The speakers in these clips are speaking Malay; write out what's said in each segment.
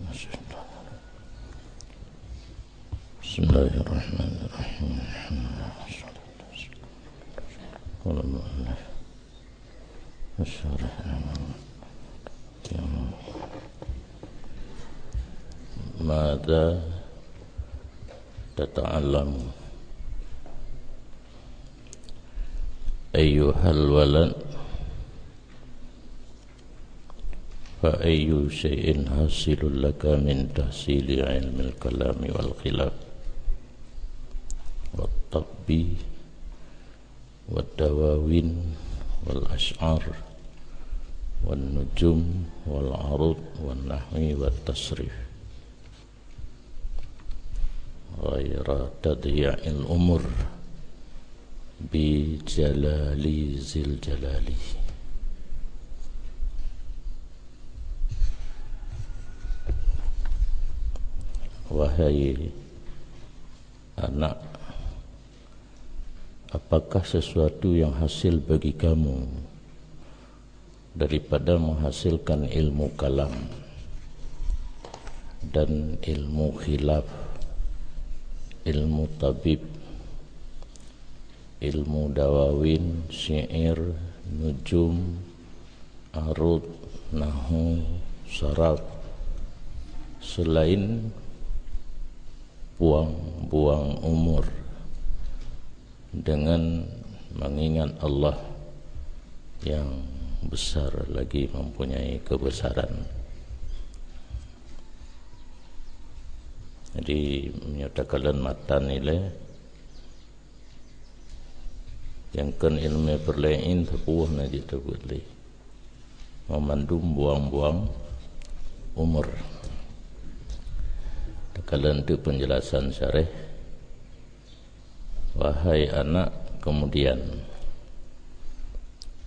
Bismillahirrahmanirrahim. Qala mu'allif asyarih Mada tata'allamu ayyuhal walad fa ayyu syai'in hasilul laka min tahsili ilmil kalami wal khilaf wat tabbi wad dawawin wal ash'ar wan nujum wal arud wan nahwi wat tasrif ghaira tadhiya'il umur bi jalali zil jalali. Wahai anak, apakah sesuatu yang hasil bagi kamu daripada menghasilkan ilmu kalam dan ilmu khilaf, ilmu tabib, ilmu dawawin, syair, nujum, arud, nahu, saraf, selain buang-buang umur dengan mengingat Allah yang besar lagi mempunyai kebesaran. Jadi menyatakan matan nilai yang kan ilmu berlain sepuh naji terbeli memandum buang-buang umur. Kalian itu penjelasan syarih. Wahai anak, kemudian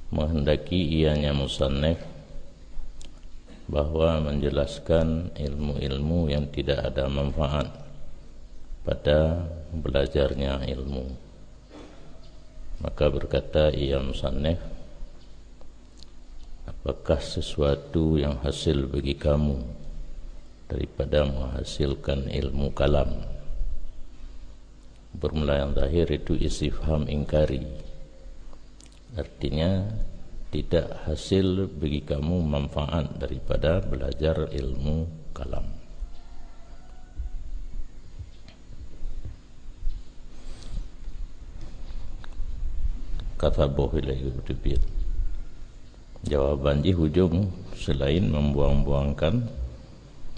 menghendaki ianya musannif bahwa menjelaskan ilmu-ilmu yang tidak ada manfaat pada belajarnya ilmu. Maka berkata ia musannif, apakah sesuatu yang hasil bagi kamu daripada menghasilkan ilmu kalam? Bermula yang terakhir itu istifham ingkari, artinya tidak hasil bagi kamu manfaat daripada belajar ilmu kalam. Kata bohilai berdebit. Jawaban di hujung selain membuang-buangkan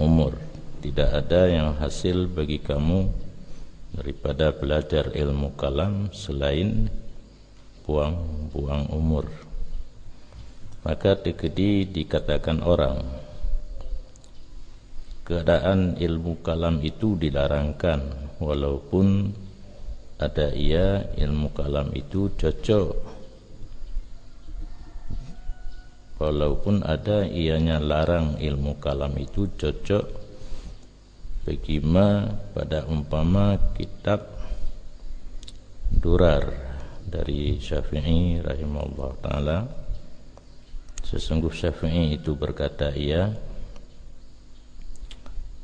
umur, tidak ada yang hasil bagi kamu daripada belajar ilmu kalam selain buang-buang umur. Maka tekedi dikatakan orang keadaan ilmu kalam itu dilarangkan, walaupun ada ia ilmu kalam itu cocok, walaupun ada ianya larang ilmu kalam itu cocok bagi pada umpama kitab Durar dari Syafi'i rahimahullah ta'ala. Sesungguh Syafi'i itu berkata ia,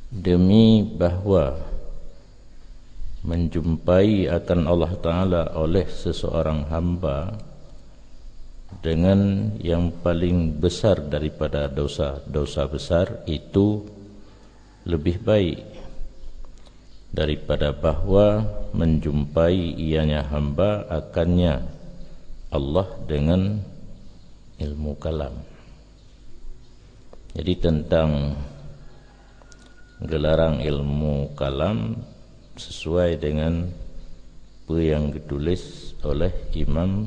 demi bahwa menjumpai akan Allah Ta'ala oleh seseorang hamba dengan yang paling besar daripada dosa besar itu lebih baik daripada bahwa menjumpai ianya hamba akannya Allah dengan ilmu kalam. Jadi tentang gelarang ilmu kalam sesuai dengan apa yang ditulis oleh Imam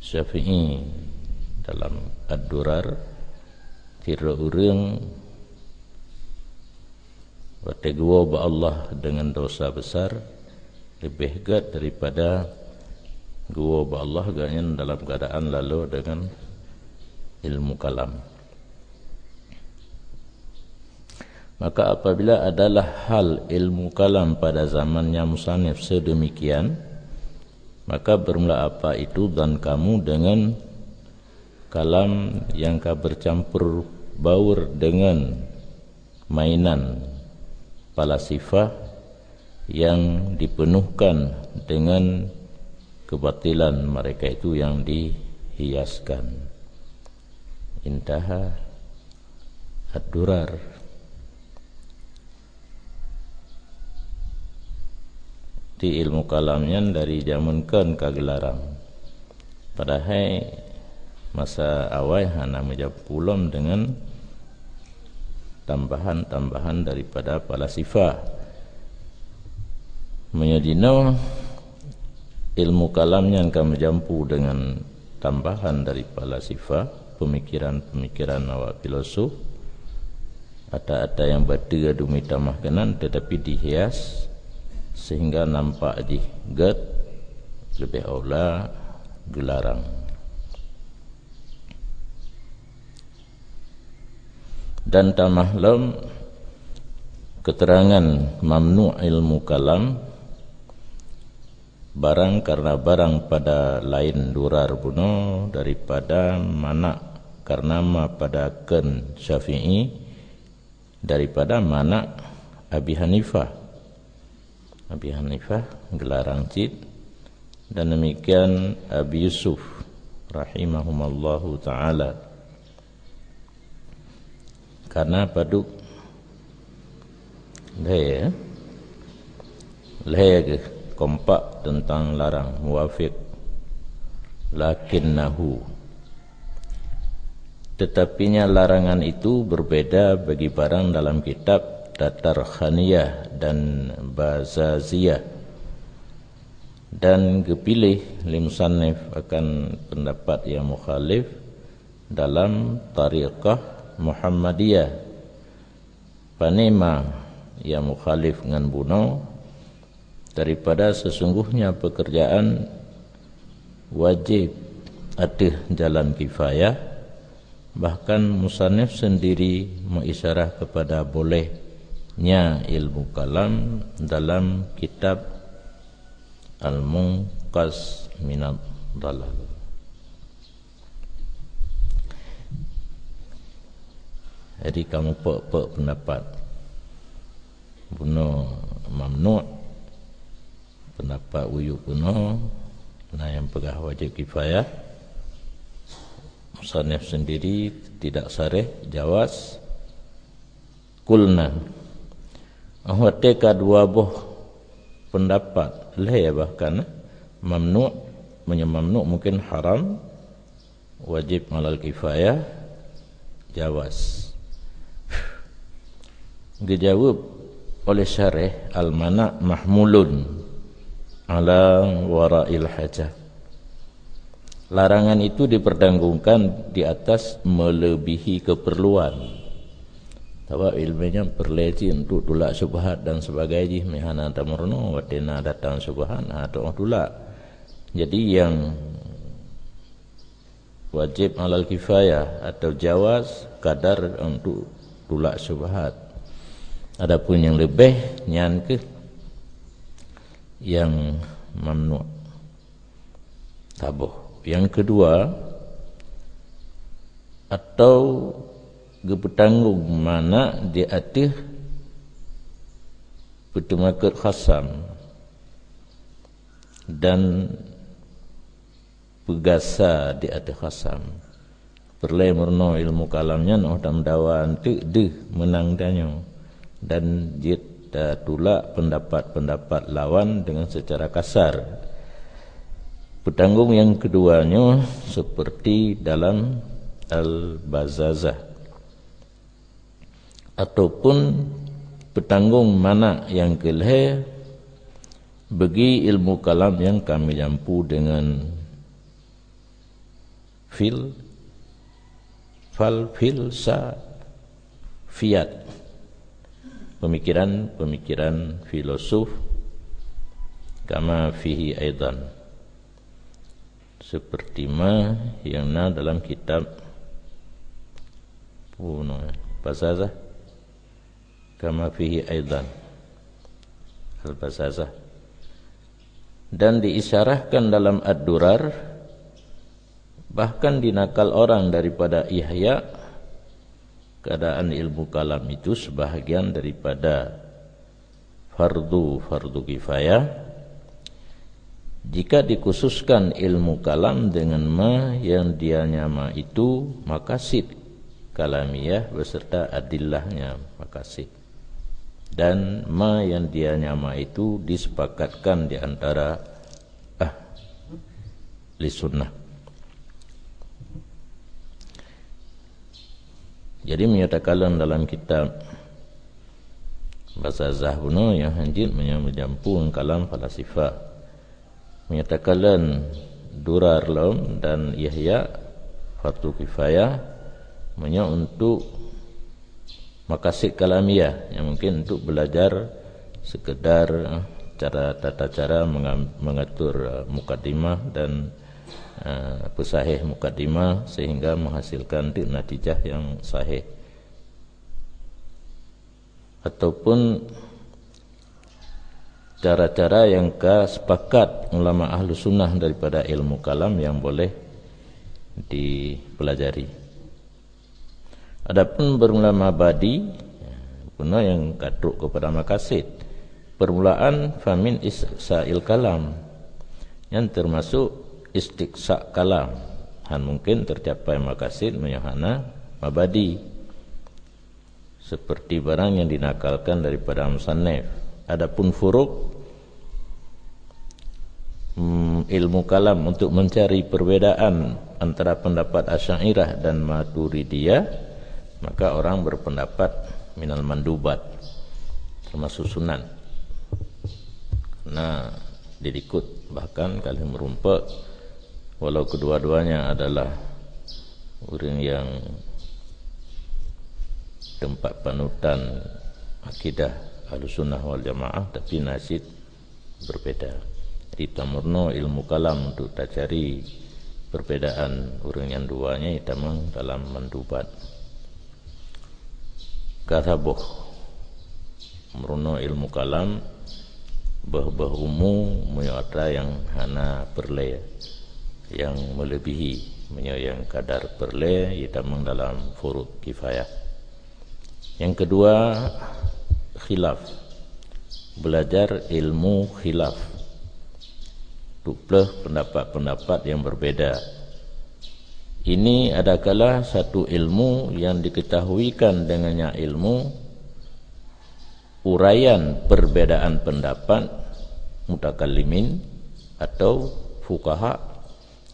Syafi'i dalam Ad-Durar, kira urang wategwa ba Allah dengan dosa besar lebih gat daripada gua ba Allah ganyan dalam keadaan lalu dengan ilmu kalam. Maka apabila adalah hal ilmu kalam pada zamannya musannif sedemikian, maka bermula apa itu dan kamu dengan kalam yang bercampur baur dengan mainan falasifah yang dipenuhkan dengan kebatilan mereka itu yang dihiaskan. Intaha ad-durar. Di ilmu kalamnya dari zaman kan kagelaran. Padahal masa awal hana menjawab pulam dengan tambahan-tambahan daripada falasifah. Menyadino ilmu kalamnya akan menjampu dengan tambahan dari falasifah, pemikiran-pemikiran awak filosof. Ada yang berdua demi tamah kenan tetapi dihias sehingga nampak jigat lebih aula gelarang. Dan tamahlam keterangan mamnu' ilmu kalam barang karena barang pada lain durar buno daripada mana karena ma pada ken Syafi'i daripada mana Abi Hanifah gelarang cid, dan demikian Abi Yusuf rahimahumallahu ta'ala. Karena paduk leh kompak tentang larang muwafiq lakinnahu, tetapinya larangan itu berbeda bagi barang dalam kitab Datar Khaniyah dan Bazaziyah, dan kepilih limsanif akan pendapat yang mukhalif dalam tariqah Muhammadiyah. Panema yang mukhalif dengan buno daripada sesungguhnya pekerjaan wajib ada jalan kifayah, bahkan musannif sendiri mengisyarah kepada bolehnya ilmu kalam dalam kitab Al-Munqaz Minad Dalal. Jadi kamu pek pendapat buno mamnu', pendapat uyuk buno nah yang pegah wajib kifayah, musannif sendiri tidak sarih jawaz. Kulna ahwateka dua buah pendapat leh bahkan mamnu' menyamamnu' mungkin haram, wajib alal kifayah jawaz. Dijawab oleh syarih al-mana' mahmulun ala wara'il hajah. Larangan itu dipertanggungkan di atas melebihi keperluan. Tawa ilmunya perleci untuk tulak subhat dan sebagainya. Mihana tamurno watina datang subhan atau tulak. Jadi yang wajib alal kifayah atau jawaz kadar untuk tulak subhat. Adapun yang lebih nyan ke yang mamnu' tabuh. Yang kedua, atau bertanggung mana di atas bertemakat khasam dan pegasa di atas khasam. Perlai murno ilmu kalamnya noh dam dawan tu de menang danyo, dan jit tulak pendapat-pendapat lawan dengan secara kasar. Petanggung yang keduanya seperti dalam Al-Bazazah, ataupun petanggung mana yang keleh bagi ilmu kalam yang kami jampu dengan filsafat, pemikiran filosof, kama fihi aidan, seperti ma yang dalam kitab Bazazah, kama fihi aidan al-Bazazah, dan diisyarahkan dalam ad-durar, bahkan dinakal orang daripada Ihya keadaan ilmu kalam itu sebahagian daripada fardu kifayah, jika dikhususkan ilmu kalam dengan ma yang dia nyama itu maqasid kalamiyah beserta adillahnya maqasid, dan ma yang dia nyama itu disepakatkan di antara ahli sunnah. Jadi menyatakan dalam kitab bahasa Zahbuno yang hanjit menyampung kalam falasifah, menyatakan Durar Laum dan Yahya fardu kifayah hanya untuk maqasid kalamiyah, yang mungkin untuk belajar sekedar tata cara mengatur mukaddimah dan pesahih mukaddimah sehingga menghasilkan natijah yang sahih, ataupun cara-cara yang sepakat ulama ahlu sunnah daripada ilmu kalam yang boleh dipelajari. Adapun bermula mabadi guna yang katruk kepada maqasid, permulaan famin isa'il kalam, yang termasuk istiqsa kalam, han mungkin tercapai maqasid menyahana mabadi, seperti barang yang dinakalkan daripada musannif. Adapun furuk ilmu kalam untuk mencari perbedaan antara pendapat Asy'ariyah dan Maturidiyah, maka orang berpendapat minal mandubat, termasuk sunan. Nah, didikut bahkan kali merumpak, walau kedua-duanya adalah orang yang tempat panutan akidah Ahlussunnah wal Jamaah, tapi nasib berbeda. Jadi tamurno ilmu kalam untuk tak cari perbedaan orang yang duanya hitamang dalam mandubat. Kathabuh meruno ilmu kalam bah umum menyata yang hana perle, yang melebihi yang kadar perle hitamang dalam furud kifayah. Yang kedua, khilaf, belajar ilmu khilaf, duplah pendapat-pendapat yang berbeda. Ini adalah satu ilmu yang diketahuikan dengannya ilmu uraian perbedaan pendapat mutakallimin atau fuqaha,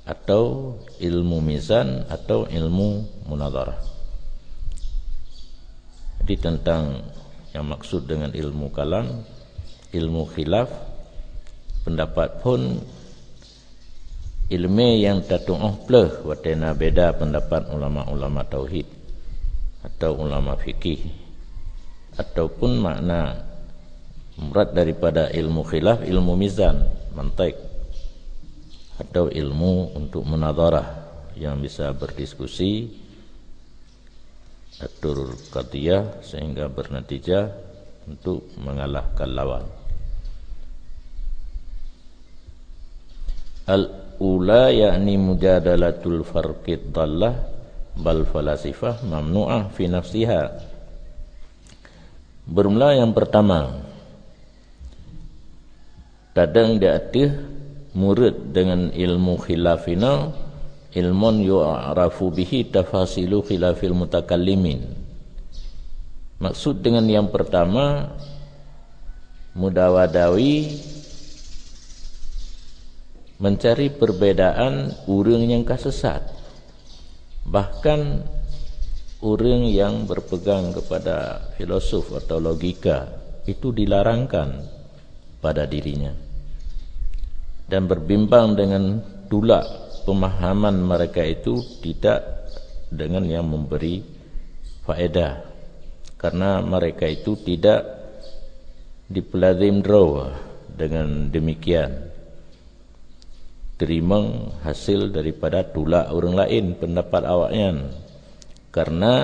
atau ilmu mizan, atau ilmu munadharah. Jadi tentang yang maksud dengan ilmu kalam, ilmu khilaf, pendapat pun ilmu yang tatu'uh pleh watena beda pendapat ulama-ulama tauhid atau ulama fikih, ataupun makna murad daripada ilmu khilaf ilmu mizan, mantik, atau ilmu untuk munadharah yang bisa berdiskusi atur qadiyah sehingga bernatijah untuk mengalahkan lawan. Al-ula yakni mujadalatul farqid dallah bal falasifah mamnu'ah fi nafsiha. Bermula yang pertama, kadang dia murid dengan ilmu khilafina ilmun yu'arafu bihi tafasilu khilafil mutakallimin. Maksud dengan yang pertama, mudawadawi mencari perbedaan orang yang kasesat, bahkan orang yang berpegang kepada filosof atau logika itu dilarangkan pada dirinya, dan berbimbang dengan tulak pemahaman mereka itu tidak dengan yang memberi faedah, karena mereka itu tidak dipelazim draw dengan demikian terima hasil daripada tulak orang lain pendapat awaknya, karena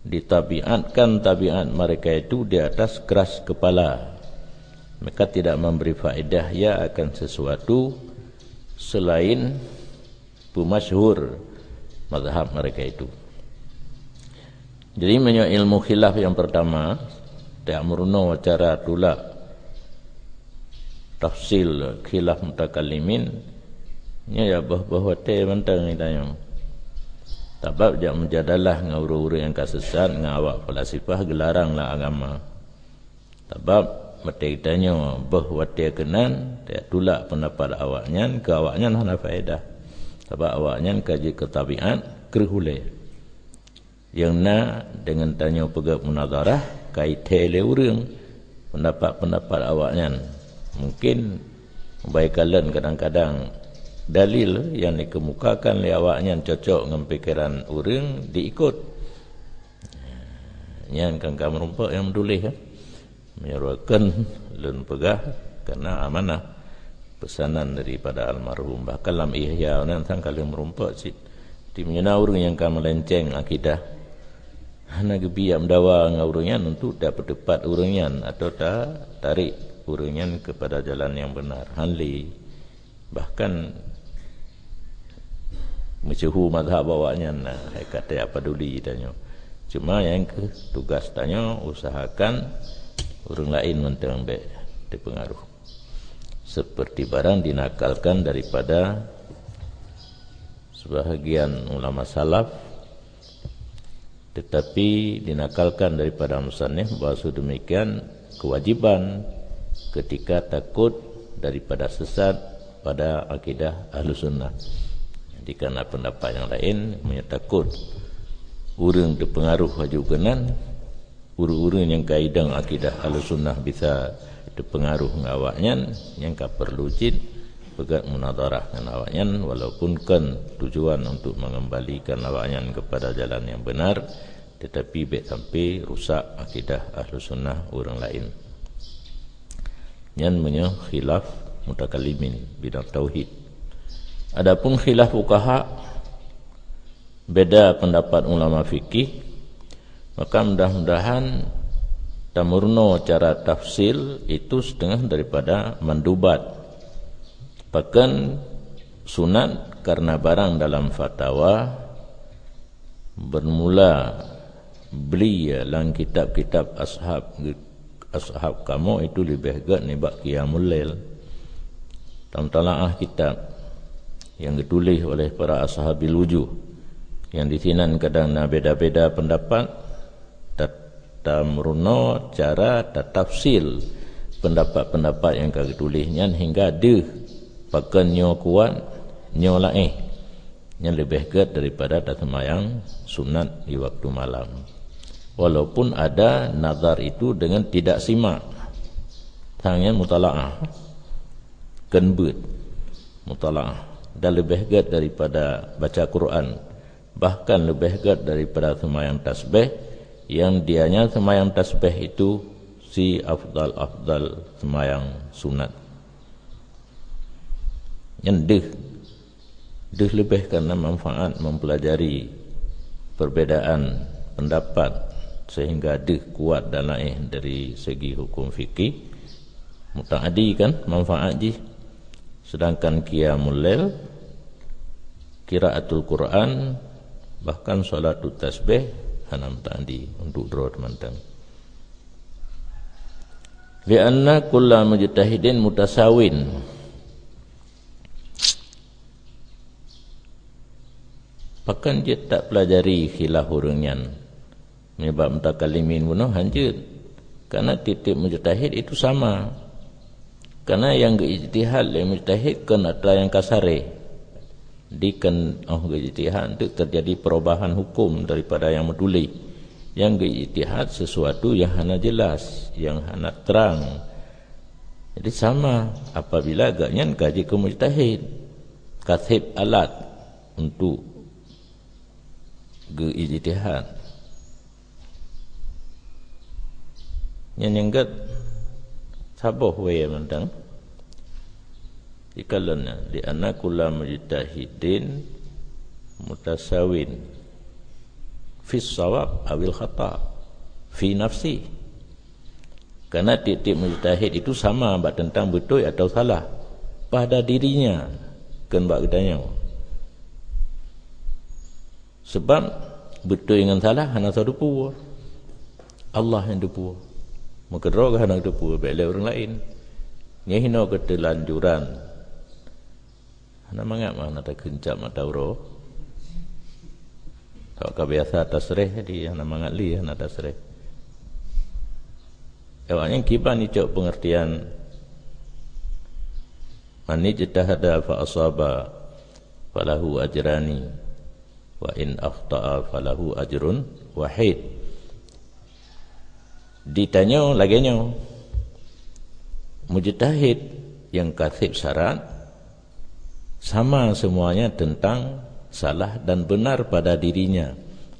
ditabiatkan tabiat mereka itu di atas keras kepala, mereka tidak memberi faedah ya akan sesuatu selain pemasyhur mazhab mereka itu. Jadi menyo ilmu khilaf yang pertama ta'muruna cara tulak tafsil khilaf mutakallimin nya ya bahwa te mentang itanya sebab jak menjadalah dengan urang-urang yang kasesat dengan awak falasifah gelarang lah agama sebab mesti tanya bahwa te kenan te tulak pendapat awaknya ke awaknya hana faedah sebab awaknya kaji ketabiat kerhule yang na dengan tanya pegak munazarah kait tele urang pendapat-pendapat awaknya mungkin baikalan kadang-kadang dalil yang dikemukakan oleh awaknya cocok dengan pikiran urang diikut yang kan merumpak yang menulis menyuruhkan lun pegah kerana amanah pesanan daripada almarhum bahkan dalam ihya nan kali merumpak di menyana urang yang kan melenceng akidah hana gebiak mendawa dengan urangnya untuk dapat tepat urangnya atau tak tarik urangnya kepada jalan yang benar hanli bahkan mecuhu mazhab awaknya kata apa duli tanya cuma yang ke tugas tanya usahakan orang lain mentang baik dipengaruh seperti barang dinakalkan daripada sebahagian ulama salaf tetapi dinakalkan daripada musannif bahawa demikian kewajiban ketika takut daripada sesat pada akidah Ahlus Sunnah. Jadi kerana pendapat yang lain takut urang terpengaruh haju kenan urang-urang yang kaidang akidah Ahlus Sunnah bisa terpengaruh dengan awaknya yang ka perlu jid pegat munazarah dengan awaknya walaupun kan tujuan untuk mengembalikan awaknya kepada jalan yang benar tetapi baik sampai rusak akidah Ahlus Sunnah orang lain yang punya khilaf mutakallimin bidang tauhid. Adapun khilaf fuqaha beda pendapat ulama fikih maka mudah-mudahan tamurno cara tafsil itu setengah daripada mandubat bahkan sunat karena barang dalam fatwa bermula beli dalam kitab-kitab ashab kamu itu lebih agak nibak qiyamul lail dalam talaah kitab yang ditulis oleh para ashabil wujuh yang di sini kadang beda-beda pendapat tamruno cara tafsil pendapat-pendapat yang kami tulisnya hingga ada bahkan nyo kuat nyo lain yang lebih kuat daripada sembahyang sunat di waktu malam walaupun ada nazar itu dengan tidak simak hanya mutalaah kenbut mutalaah dan lebih kuat daripada baca Quran bahkan lebih kuat daripada sembahyang tasbih yang dianya sembahyang tasbih itu si afdal sembahyang sunat yang deh lebih karena manfaat mempelajari perbedaan pendapat sehingga deh kuat dan lain dari segi hukum fikih mutaaddi kan manfaat ji sedangkan qiyamul lail qiraatul Quran bahkan solatut tasbih hanam tadi untuk drot mantang bi anna kullu mujtahidin mutasawin bahkan dia tak pelajari khilaf urangnya menyebab mutakallimin bunuh hanjut karena titik mujtahid itu sama karena yang ijtihad yang mujtahid kan ada yang kasare dikan ijtihad itu terjadi perubahan hukum daripada yang menulis yang ijtihad sesuatu yang hana jelas yang hana terang jadi sama apabila agaknya kaji ke mujtahid katib alat untuk ijtihad yang enggat saboh wae mentang ikalana di anna kullu mujtahidin mutasawin fi shawab awil khata fi nafsi karena titik mujtahid itu sama bab tentang betul atau salah pada dirinya kan bab katanya sebab betul dengan salah hana satu Allah yang depu. Maka droga hana depu bela orang lain. Nyehino ketelanjuran. Hana mangap mana tak kencap mata uro. Tak biasa tasrih di hana mangat li hana tasrih. Awaknya kiban ni cok pengertian man ijtahada fa asaba falahu ajrani wa in akhta'a falahu ajrun wahid. Ditanya laginya mujtahid yang kasib syarat sama semuanya tentang salah dan benar pada dirinya.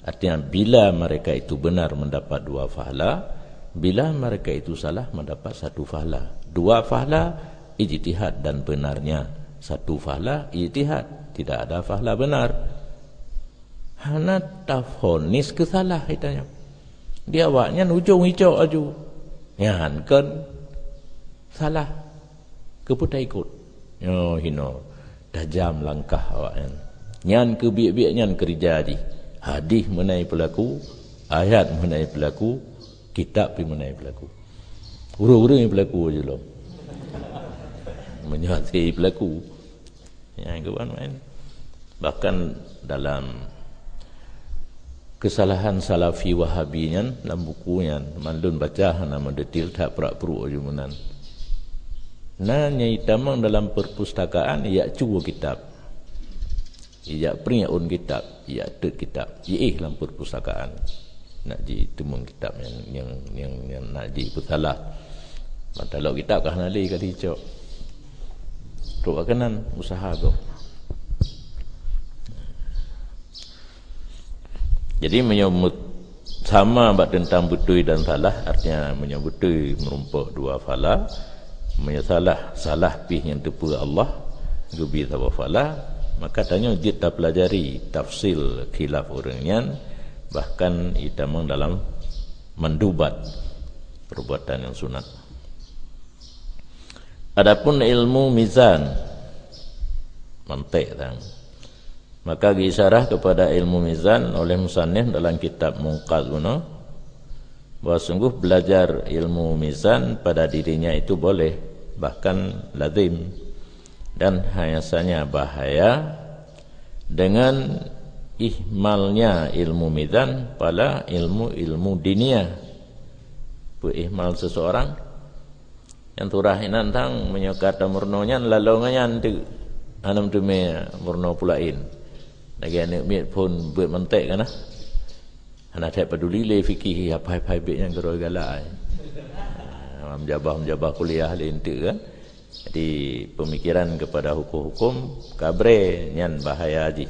Artinya bila mereka itu benar mendapat 2 pahala, bila mereka itu salah mendapat 1 pahala. 2 pahala ijtihad dan benarnya, 1 pahala ijtihad, tidak ada pahala benar. Hana tafonis kesalah itanya. Dia awaknya ujung hijau aju. Nyan kan salah keputar ikut. Yo hino tajam langkah awaknya. Nyan ke biak-biak nyan kerja di. Hadis mengenai pelaku, ayat mengenai pelaku, kitab pun mengenai pelaku. Uru-uru yang pelaku aja loh. Menyhati pelaku. Yang kawan-kawan. Bahkan dalam kesalahan salafi wahabinya dalam bukunya mandun baca nama detail tak perak-peruk aja menan. Nyai tamang dalam perpustakaan ia cuba kitab. Ia peringat un kitab, ia tek kitab. Ia dalam perpustakaan. Nak ji temung kitab yang nak ji salah. Mata lo kitab kah nali kali cok. Tok kanan usaha kau. Jadi menyebut sama tentang betul dan salah, artinya menyebut betul merumpuk 2 pahala, menyalah salah pih yang tepu Allah gubi tawa pahala. Maka tanya kita pelajari tafsil khilaf orangnya, bahkan itamang dalam mendubat perbuatan yang sunat. Adapun ilmu mizan mantik tang, maka diisyarah kepada ilmu mizan oleh musannif dalam kitab Munqadh kuno bahawa sungguh belajar ilmu mizan pada dirinya itu boleh, bahkan lazim, dan hanyasanya bahaya dengan ihmalnya ilmu mizan pada ilmu-ilmu diniyah. Ihmal seseorang yang turahinan tang menyokata murnonya lalongannya tu anam tu me murno pulain. Lagi anak miat pun buat mentek kan lah. Anak tak peduli le fikih apa-apa yang geroi galak. Menjabah kuliah lentik kan. Jadi pemikiran kepada hukum-hukum kabre nyan bahaya haji.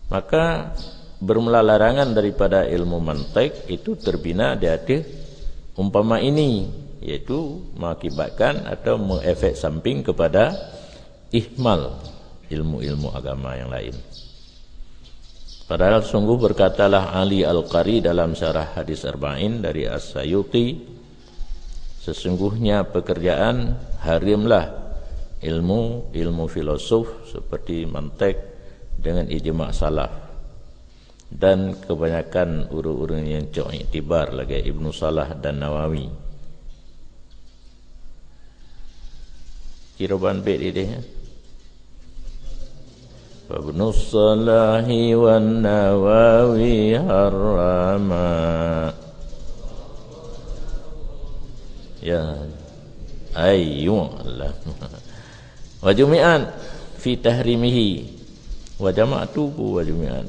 Maka bermula larangan daripada ilmu mantik itu terbina di atas umpama ini, yaitu mengakibatkan atau mengefek samping kepada ihmal ilmu-ilmu agama yang lain. Padahal sungguh berkatalah Ali Al-Qari dalam syarah hadis Arba'in dari As-Sayuti, sesungguhnya pekerjaan harimlah ilmu filosof seperti mantik dengan ijma' salaf, dan kebanyakan urut-urut yang cok iktibar lagi Ibnu Salah dan Nawawi. Kira ban bait dia. Ibnu Salahi wan Nawawi harama ya ayyuallah wa jumi'an fi tahrimihi wa jama'tu wa jumi'an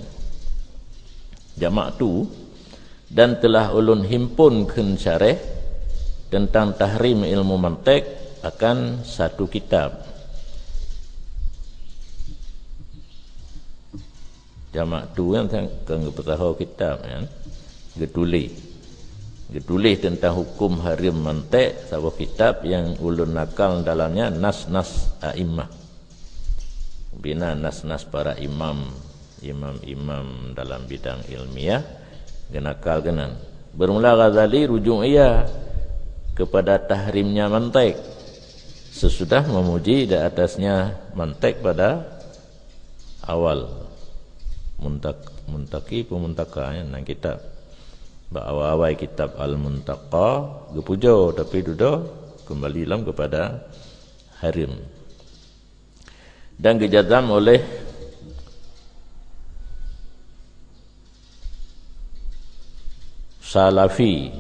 jama'tu, dan telah ulun himpunkeun syarah tentang tahrim ilmu mantik akan 1 kitab. Jamak tu kan kang bertahu kitab kan. Getulis tentang hukum harim mantik, sebuah kitab yang ulun nakal dalamnya nas-nas a'immah. Bina nas-nas para imam dalam bidang ilmiah genakal genan. Bermula Ghazali rujuk ia kepada tahrimnya mantik sesudah memuji di atasnya mantik pada awal Muntaki pemuntaka ya, nang kitab awal-awal kitab Al-Muntaqa gepujo tapi duda kembali lam kepada harim dan gejazam oleh Salafi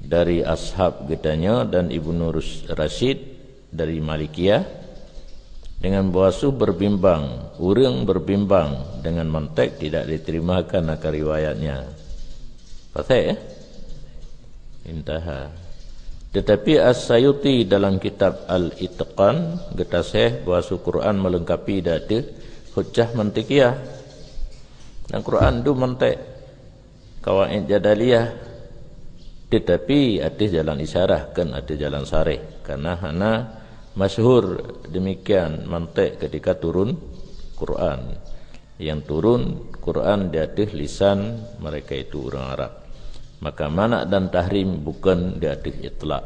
dari ashab getanya dan Ibnu Rashid dari Malikiyah dengan bahasa berbimbang, urang berbimbang dengan mantek tidak diterimakan akan riwayatnya. Pasal ya? Intaha. Tetapi As-Sayuti dalam kitab Al-Itqan getaseh bahasa Quran melengkapi data hujjah mantikiyah. Dan Quran tu mantek kawaid jadaliyah. Tetapi ada jalan isyarah kan ada jalan sarih karena hana masyhur demikian mantik ketika turun Quran. Yang turun Quran di atas lisan mereka itu orang Arab. Maka mana dan tahrim bukan di atas itlaq.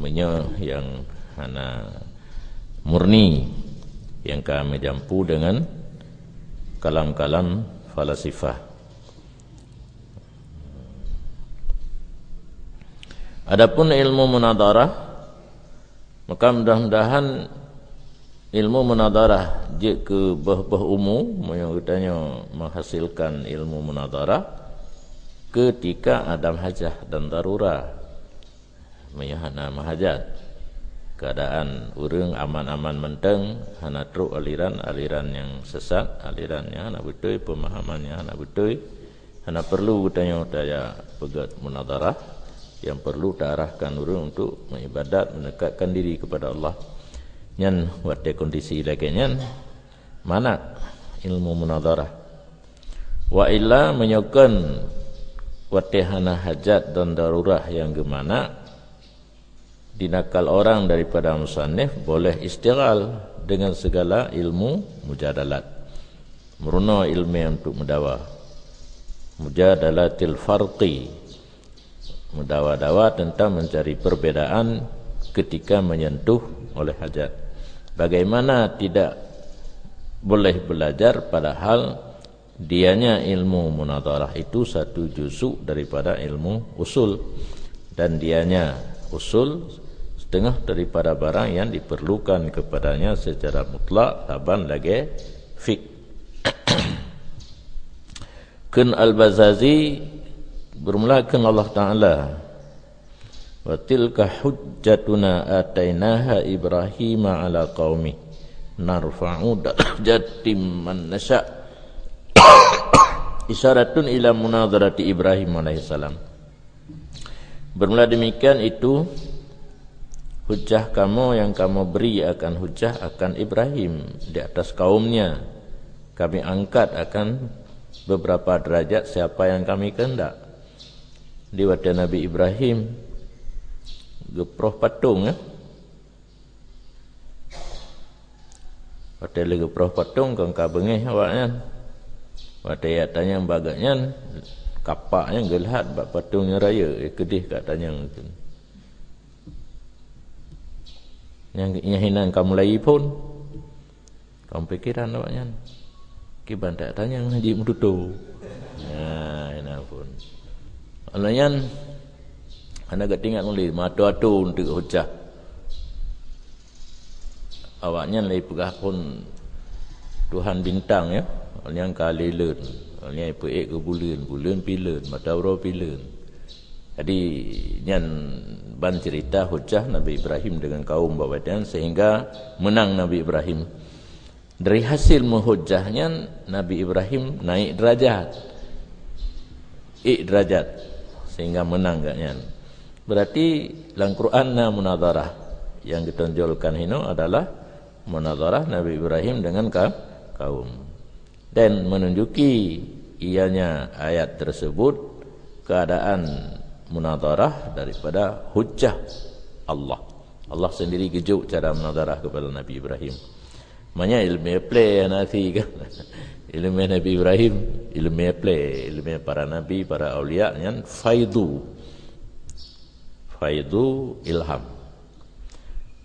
Yang hana murni yang kami jampu dengan kalam-kalam falasifah. Adapun ilmu munadarah, maka mudah-mudahan ilmu munadarah jika bah umum yang katanya menghasilkan ilmu munadarah ketika ada hajah dan darurah menyahana mahajat keadaan urang aman-aman menteng hana truk aliran yang sesat alirannya hana betul pemahamannya hana betul hana perlu katanya daya pegat munadarah yang perlu diarahkan urang untuk mengibadat mendekatkan diri kepada Allah. Nyan wate kondisi lagi nyan mana ilmu munadarah wa illa menyokan wate hana hajat dan darurah yang gemana dinakal orang daripada musannif boleh istighal dengan segala ilmu mujadalat meruna ilmu untuk mendawa mujadalatil farqi mendawa-dawa tentang mencari perbedaan ketika menyentuh oleh hajat. Bagaimana tidak boleh belajar padahal dianya ilmu munadarah itu satu juzuk daripada ilmu usul dan dianya usul setengah daripada barang yang diperlukan kepadanya secara mutlak taban lagi fiqh. Kun Al-Bazazi bermulakan Allah Ta'ala wa tilka hujjatuna atainaha Ibrahim ala qaumi narfa'u darajatin man nasha' isyaratun ila munadharati Ibrahim alaihissalam. Bermula demikian itu hujjah kamu yang kamu beri akan hujjah akan Ibrahim di atas kaumnya kami angkat akan beberapa derajat siapa yang kami kehendak. Di wadah Nabi Ibrahim geproh patung ya. Wadah lagi geproh patung kang kabengeh awaknya. Wadah ya tanya bagaknya kapaknya gelhat bak patungnya raya kedih kat tanya itu. Yang hinan kamu lagi pun kamu pikiran awaknya. Kiban tak tanya haji mudutu. Ya, ina pun. Alayan anak ketingat mulai matu-atu untuk hujah. Awaknya lagi pegah pun Tuhan bintang ya. Yang kali len, yang peik ke bulan pilen, matahari pilen. Jadi nyan ban cerita hujah Nabi Ibrahim dengan kaum bawadan sehingga menang Nabi Ibrahim. Dari hasil menghujahnya Nabi Ibrahim naik derajat. Derajat sehingga menang katnya. Berarti dalam Quran munadharah yang ditonjolkan ini adalah munadharah Nabi Ibrahim dengan kaum. Dan menunjuki ianya ayat tersebut keadaan munadharah daripada hujjah Allah. Allah sendiri gejuk cara munadharah kepada Nabi Ibrahim. Maknanya ilmu play nanti kan. Ilmu Nabi Ibrahim, ilmu play, ilmu para nabi, para aulia yang faidu ilham.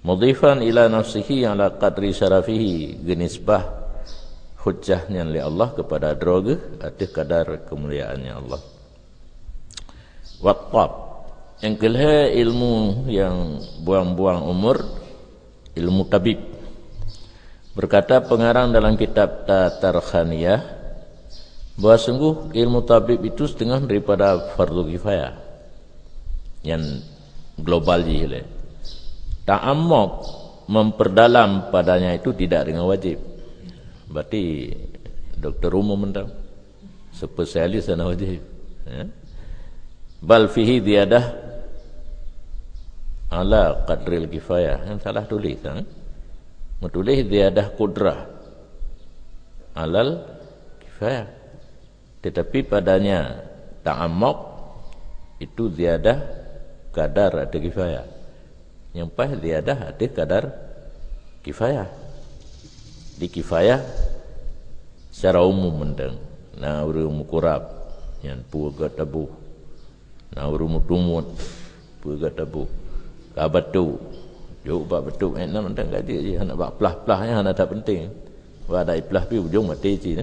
Mudhifan ila nafsihi ala qadri syarafihi genisbah hujjahnya oleh Allah kepada droga ada kadar kemuliaannya Allah. Wattab, yang kelima ilmu yang buang-buang umur, ilmu tabib. Berkata pengarang dalam kitab Tarkhaniyah bahawa sungguh ilmu tabib itu setengah daripada fardu kifayah yang global je. Ta'ammuq, memperdalam padanya itu tidak dengan wajib. Berarti doktor umum mentang spesialis sana wajib, ya? Bal fihi ziyadah ala qadril kifayah. Yang salah tulis, menulis ziyadah qudrah alal kifayah, tetapi padanya ta'ammuq itu ziyadah kadar ada kifayah. Yang pas ziyadah ada kadar kifayah. Di kifayah secara umum mentang na urung mukurab yang puga tabu, na urung mutumut puga tabu kabatu jo ba betul nak mentang gaji je nak bak plah-plah yang tak penting. Wa ada plah pi ujung mati ji.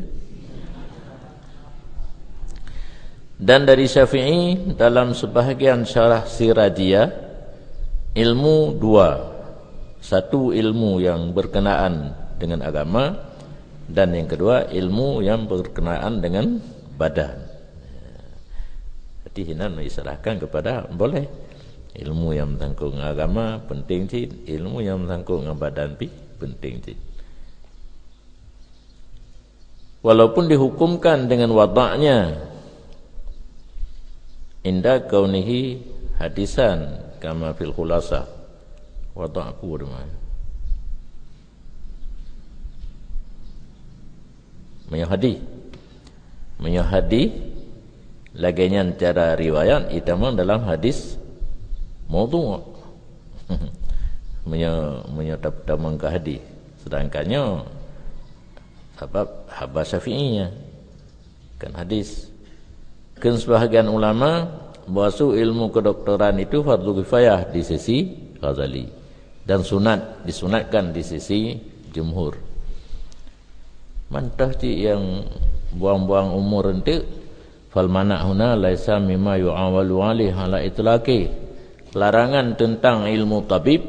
Dan dari Syafi'i dalam sebahagian syarah Sirajiyah, ilmu dua, satu ilmu yang berkenaan dengan agama, dan yang kedua ilmu yang berkenaan dengan badan. Jadi hinan diserahkan kepada boleh ilmu yang menyangkut dengan agama penting cik, ilmu yang menyangkut dengan badan pi penting cik. Walaupun dihukumkan dengan wadaknya inda kaunihi hadisan kama fil khulasah, wadak aku demai menyahadi laginya cara riwayat itamang dalam hadis maudhu' menyatakan ke hadis, sedangkannya sebab habas Syafi'iynya kan hadis. Kan sebahagian ulama bahwa ilmu kedokteran itu fardu kifayah di sisi Ghazali dan disunatkan di sisi jumhur. Mantah cik yang buang-buang umur nanti fal mana' huna laisa mimma yu'awalu alih ala itlaqi. Larangan tentang ilmu tabib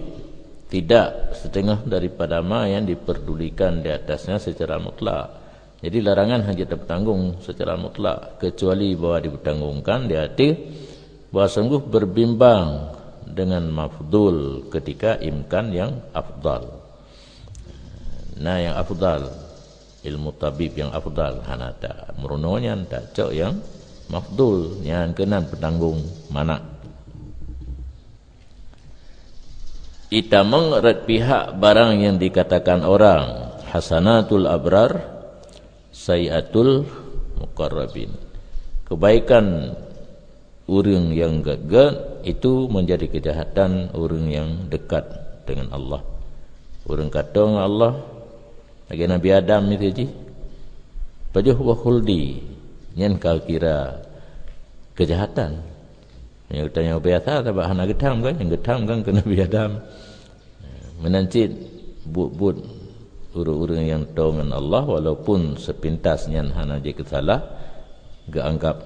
tidak setengah daripada ma yang diperdulikan di atasnya secara mutlak. Jadi larangan hanya tertanggung secara mutlak, kecuali bahwa dipertanggungkan di hati bahwa sungguh berbimbang dengan mafdul ketika imkan yang afdal. Nah yang afdal, ilmu tabib yang afdal hanata merunonya tak cok yang mafdul yang kenan petanggung mana. Itamang red pihak barang yang dikatakan orang hasanatul abrar sayatul muqarrabin. Kebaikan orang yang gagal itu menjadi kejahatan orang yang dekat dengan Allah. Orang kata dengan Allah lagi Nabi Adam itu je pajuh wa khuldi yang kau kira kejahatan. Yang tanya biasa tak bahana getam kan, yang getam kan ke Nabi Adam menancit but-but urang-urang yang tahu dengan Allah walaupun sepintas nyan hana je kesalah gak anggap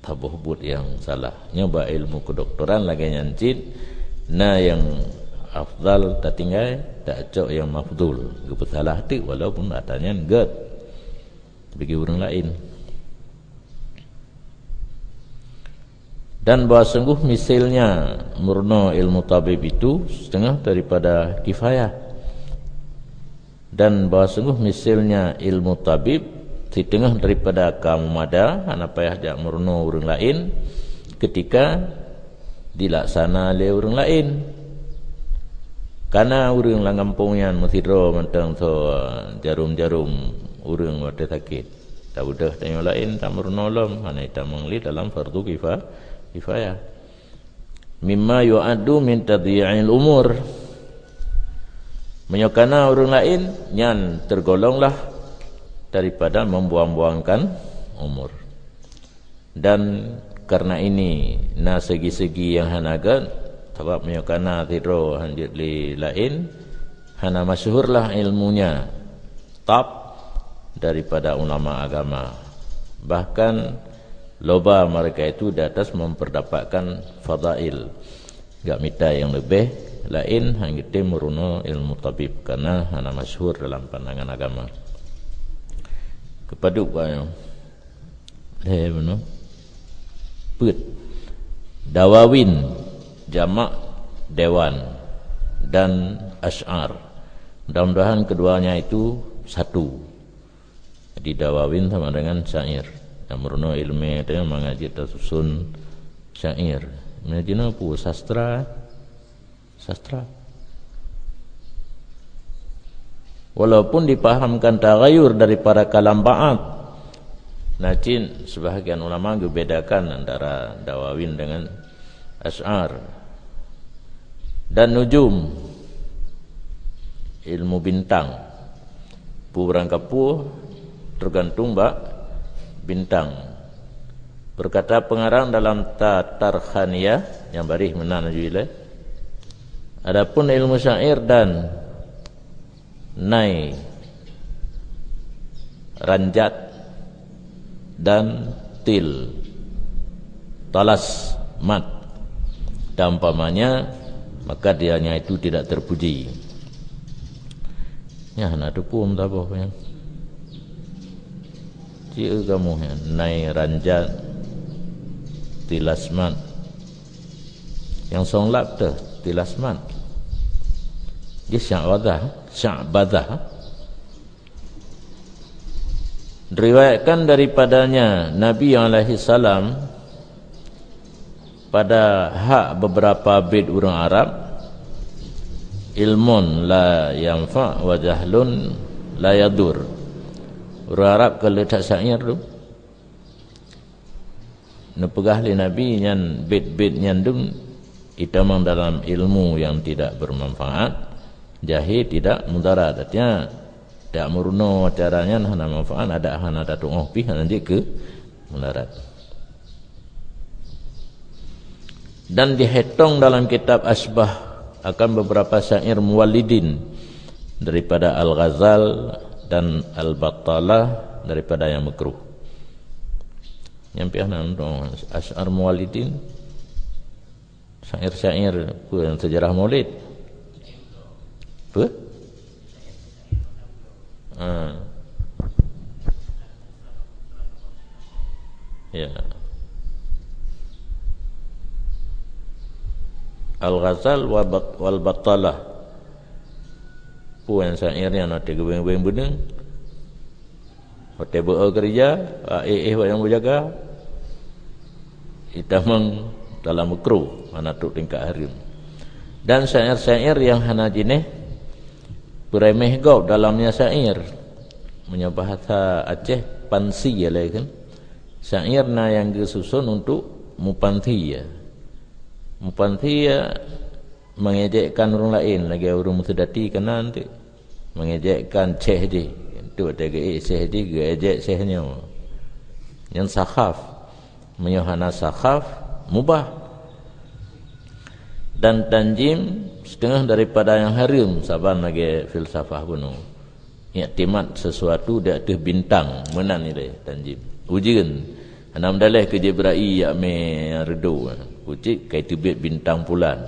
tabuh but yang salah. Nyoba ilmu kedokteran lagi nyancit na yang afdal tak tinggal tak cok yang mafdul kepesalah hati walaupun atanya gak bagi orang lain. Dan bahawa sungguh misalnya murno ilmu tabib itu setengah daripada kifayah, dan bahawa sungguh misalnya ilmu tabib setengah daripada kamu mada anak payah jak murno orang lain ketika dilaksana oleh orang lain. Karena orang lang kampungnya mesiro mentang so jarum-jarum orang ada sakit tak udah tanya lain tak murno lam hanya tak mengli dalam fardu kifayah. Mimma yu'addu min tadhi'il umur, menyokana orang lain yang tergolonglah daripada membuang-buangkan umur. Dan karena ini na segi-segi yang hanaga sebab menyokana tidro hanjit li lain hana masyhurlah ilmunya tab daripada ulama agama. Bahkan loba mereka itu di atas memperdapatkan fadail, gak minta yang lebih lain hang kita meruno ilmu tabib karena hana masyhur dalam pandangan agama. Kepaduk bayo benar put dawawin jamak dewan dan asy'ar. Mudah-mudahan keduanya itu satu. Jadi dawawin sama dengan syair. Yang meruno ilmu itu mengaji tersusun syair. Mengaji apa? Sastra. Walaupun dipahamkan tagayur daripada kalam ba'at, Najin sebahagian ulama membedakan antara dawawin dengan asy'ar. Dan nujum, ilmu bintang. Purang kapu tergantung bintang. Berkata pengarang dalam Tarkhaniyah yang barih menan juile. Adapun ilmu syair dan nai, ranjat dan til, talas, mat, dan umpamanya, maka dianya itu tidak terpuji. Ya, nak tepum tak apa yang cia kamu ya, nai, ranjat, tilasmat. Yang songlap tu tilasmat. Dia sya'badah. Diriwayatkan daripadanya Nabi alaihi salam pada hak beberapa bait orang Arab, ilmun la yanfa wa jahlun la yadur. Orang Arab kalau letak syair tu nepegah li Nabi nyan bait-bait nyandung itamang dalam ilmu yang tidak bermanfaat, jahil tidak mudarat. Artinya tak meruno caranya hana manfaat, ada hana datung pi nanti ke mudarat. Dan dihitung dalam kitab Asbah akan beberapa syair Muwallidin daripada Al-Ghazal dan Al-Battalah daripada yang makruh. Yang piana untuk asy'ar Muwallidin, syair-syair sejarah Maulid. Apa? Ya. Al-Ghazal wal Battalah. Puan syair yang nanti gebeng-gebeng beneng. Hotel kerja, yang berjaga. Itamang dalam makruh, mana tu tingkat harim. Dan syair-syair yang hana jineh beremeh gau dalamnya syair. Punya bahasa Aceh pansi ya lah kan. Syair na yang disusun untuk mupanthi ya. Mupanthi ya mengejekkan orang lain lagi orang mutadati kena nanti mengejekkan ceh di itu ada ge ceh di ge ejek cehnya. Yang sakhaf menyuhana sakhaf mubah. Dan tanjim setengah daripada yang harim saban lagi filsafah bunuh. Iktimat sesuatu dia ada bintang menan ni dia tanjim. Ujian hanam dalih ke Jibril ya me redo. Uji kai tebit bintang bulan.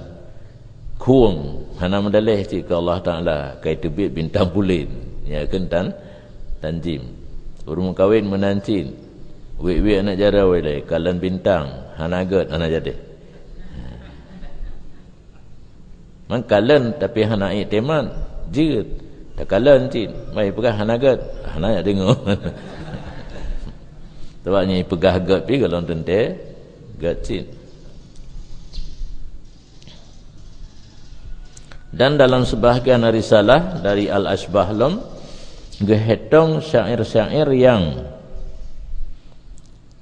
Kuang hanam dalih ke Allah Taala kai tebit bintang bulan. Ya kentan tanjim. Urung kawin menancin. Wek-wek nak jara wei kalan bintang hanagat ana jadi. Man kalan tapi hana iktimat jeut. Tak kalan cin. Mai pegah hanagat. Hana nak dengar. Tawaknya pegah gat pi kalau tente gat cin. Dan dalam sebahagian risalah dari Al-Asbah Lom gehetong syair-syair yang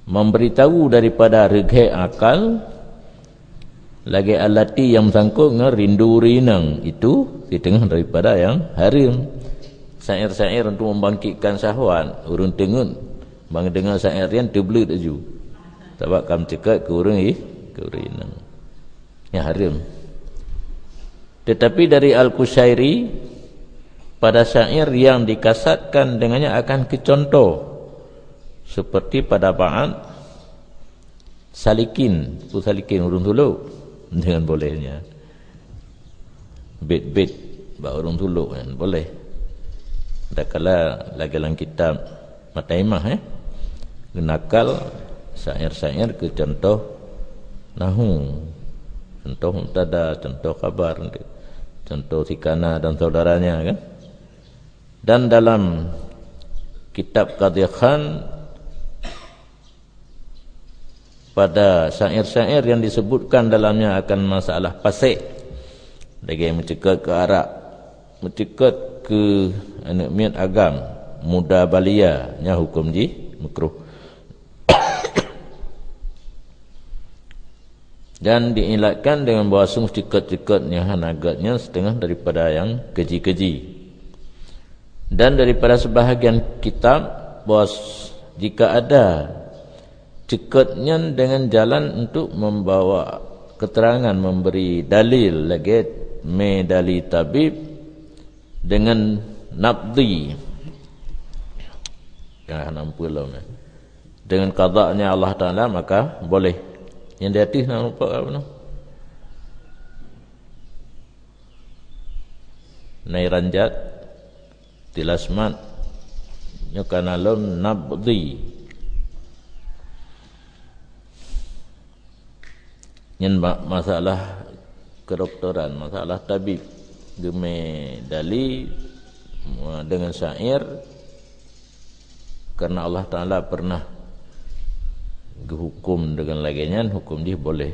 memberitahu daripada reghe akal lagi alati yang sangkut dengan rindu rinang itu di tengah daripada yang harim. Syair-syair untuk membangkitkan syahwat urung tengun bang dengar syair yang terbelut aju sebab kam cekat ke urang ke rinang yang harim. Tetapi dari Al-Qushairi pada syair yang dikasatkan dengannya akan kecontoh seperti pada ba'at salikin urun tuluk dengan bolehnya bait-bait ba urun tuluk kan boleh. Adakala lagi dalam kitab Mataimah nakal syair-syair ke contoh nahu, contoh mubtada, contoh khabar, contoh sikana dan saudaranya kan. Dan dalam kitab Qadhi Khan pada syair-syair yang disebutkan dalamnya akan masalah pasik, lagi mencekat ke arak, mencekat ke anak miat agam, muda balia nya hukum ji makruh. Dan diilatkan dengan bahasa cekat-cekatnya hanagatnya setengah daripada yang keji-keji. Dan daripada sebahagian kitab bahwa jika ada cekatnya dengan jalan untuk membawa keterangan, memberi dalil lagi medali tabib dengan nabdi dengan qada'nya Allah Ta'ala, maka boleh. Yang di atas nak lupa apa tu? Nairanjat Tilasmat Nyokanalun Nabdi yang masalah kedokteran, masalah tabib geme dali dengan syair karena Allah Ta'ala pernah hukum dengan laginya, hukum dia boleh.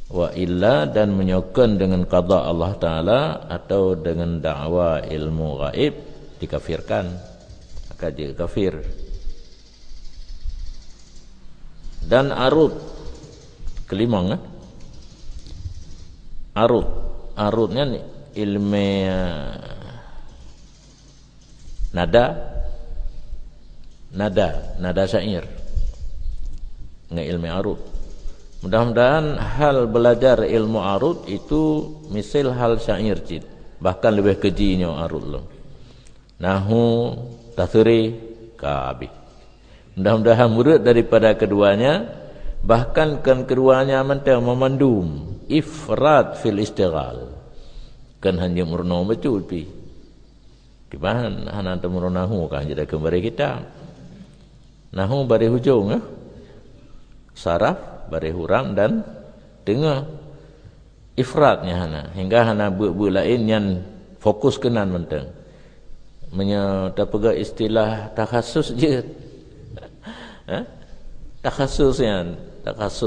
Wa illa, dan menyokong dengan qada Allah Ta'ala atau dengan dakwa ilmu gaib dikafirkan, maka dia kafir. Dan arud kelima kan? Arudnya ilmu nada syair dengan ilmu arud. Mudah-mudahan hal belajar ilmu arud itu misal hal syair cid, bahkan lebih kejinya arud lo. Nahu tasri kabi. Mudah-mudahan murid daripada keduanya, bahkan kan keduanya mentang memandum ifrat fil istighal. Kan hanya murno betul pi. Kibahan hana temurun nahu kan jadi kembali kita. Nahu bari hujung saraf bari hurang dan tengah ifratnya hana hingga hana bu lain yang fokus kenan mentang menyata pega istilah takhasus je takhasus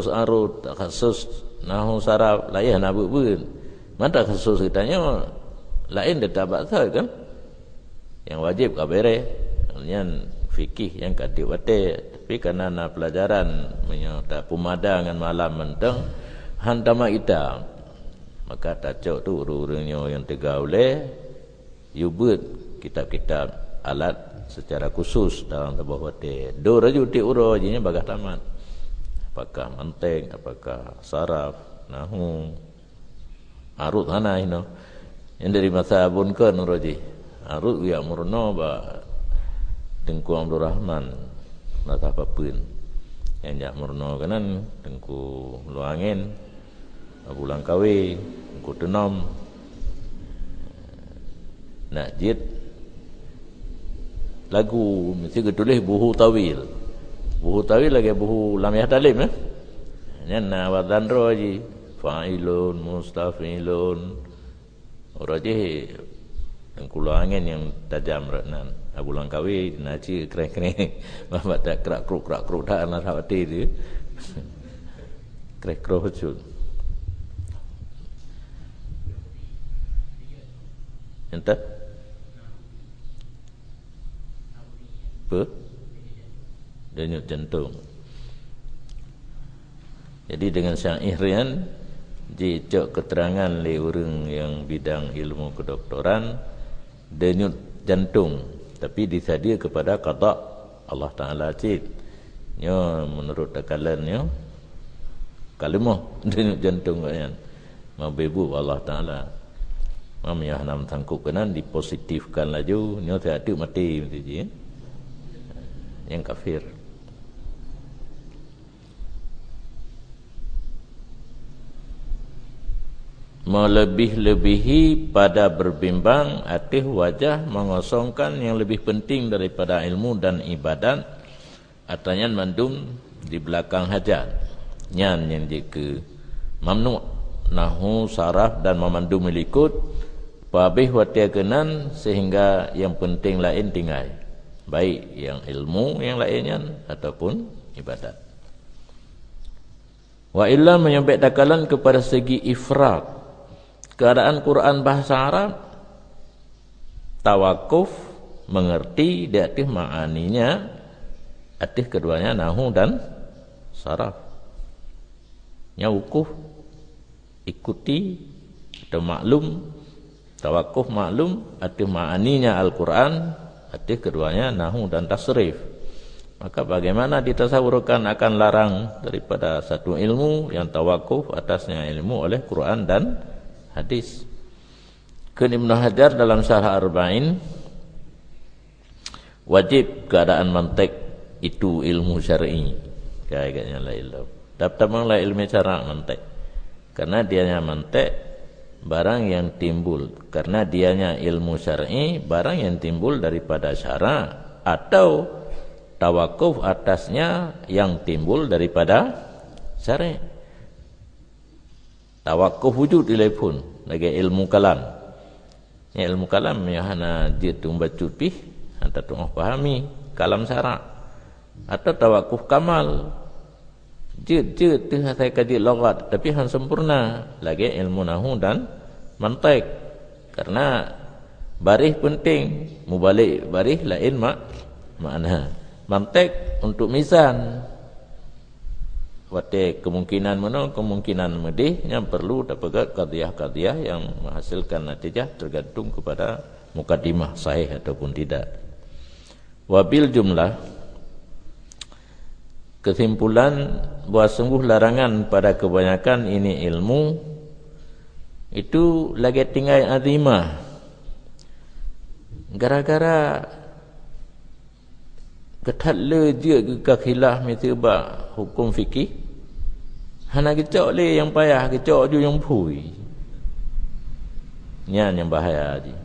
arud, takhasus nahu saraf lain hana bu mana takhasus kitanya lain dia tak kan yang wajib kabere yang fikih yang katiwate, tapi kerana nak pelajaran menyata pumada dengan malam mentang hantama kita, maka tacok tu urang-urangnya yang tegak oleh yubut kitab-kitab alat secara khusus dalam tabah wate do raju ti uro jinya bagah tamat, apakah manteng, apakah saraf, nahu, arud hana ino yang dari masa abun kan roji arud ya murno ba Tengku Abdul Rahman nata papun yang jak murno kanan Tengku Luangin Abu Langkawi Tengku Tenom nak jid lagu mesti ketulis buhu tawil lagi buhu lamiah talim nyan wadan roji fa'ilun mustafilun roji Tengku Luangin yang tajam raknan Abu Langkawi naci krek-krek bapak tak kerak-kruk tak nak hati dia krek-kruk betul entah apa denyut jantung. Jadi dengan syairian jicok keterangan le orang yang bidang ilmu kedoktoran denyut jantung, tapi disadia kepada qada Allah Ta'ala cik nya menurut takalannya kalimah denyut jantung kan mabebu Allah Ta'ala Mamia hanam tangkuk kenan dipositifkan laju, nyo tak ada mati mesti je. Yang kafir. Melebih-lebihi pada berbimbang atas wajah mengosongkan yang lebih penting daripada ilmu dan ibadat, atanya mandum di belakang hajat. Nyan yang jika mamnu nahu saraf dan memandu melikut pabih watia kenan, sehingga yang penting lain tinggal, baik yang ilmu yang lainnya ataupun ibadat. Wa illa menyampai takalan kepada segi ifrat keadaan Quran bahasa Arab, tawakuf mengerti di atas ma'aninya, atas keduanya nahu dan saraf. Nya wukuf ikuti atau maklum, tawakuf maklum atas ma'aninya Al-Quran, atas keduanya nahu dan tasrif. Maka bagaimana ditasawurkan akan larang daripada satu ilmu yang tawakuf atasnya ilmu oleh Quran dan hadis. Ke Ibnu Hajar dalam Syarah Arba'in, wajib keadaan mantik itu ilmu syar'i. Kayaknya la ilmu. Tapi la ilmu cara mantik. Karena dianya mantik barang yang timbul, karena dianya ilmu syar'i barang yang timbul daripada syara, atau tawakuf atasnya yang timbul daripada syar'i. Tawakuf wujud telepon lagi ilmu kalam. Ya, ilmu kalam yang hana dia tumbacut pih atau tunggu pahami kalam syarak, atau tawakuf kamal. Je tu saya kaji logat tapi han sempurna lagi ilmu nahu dan mantik. Karena baris penting, mubalik baris lain makna. Mantik untuk mizan. Wate kemungkinan mana, kemungkinan medih yang perlu dapat qadiyah-qadiyah yang menghasilkan natijah tergantung kepada mukadimah sahih ataupun tidak. Wabil jumlah, kesimpulan bahawa sungguh larangan pada kebanyakan ini ilmu itu lagi tinggal azimah, gara-gara ketat le je ke khilaf mitibak hukum fikih, hana kecok le yang payah, kecok ju yang pui. Nyan yang bahaya je.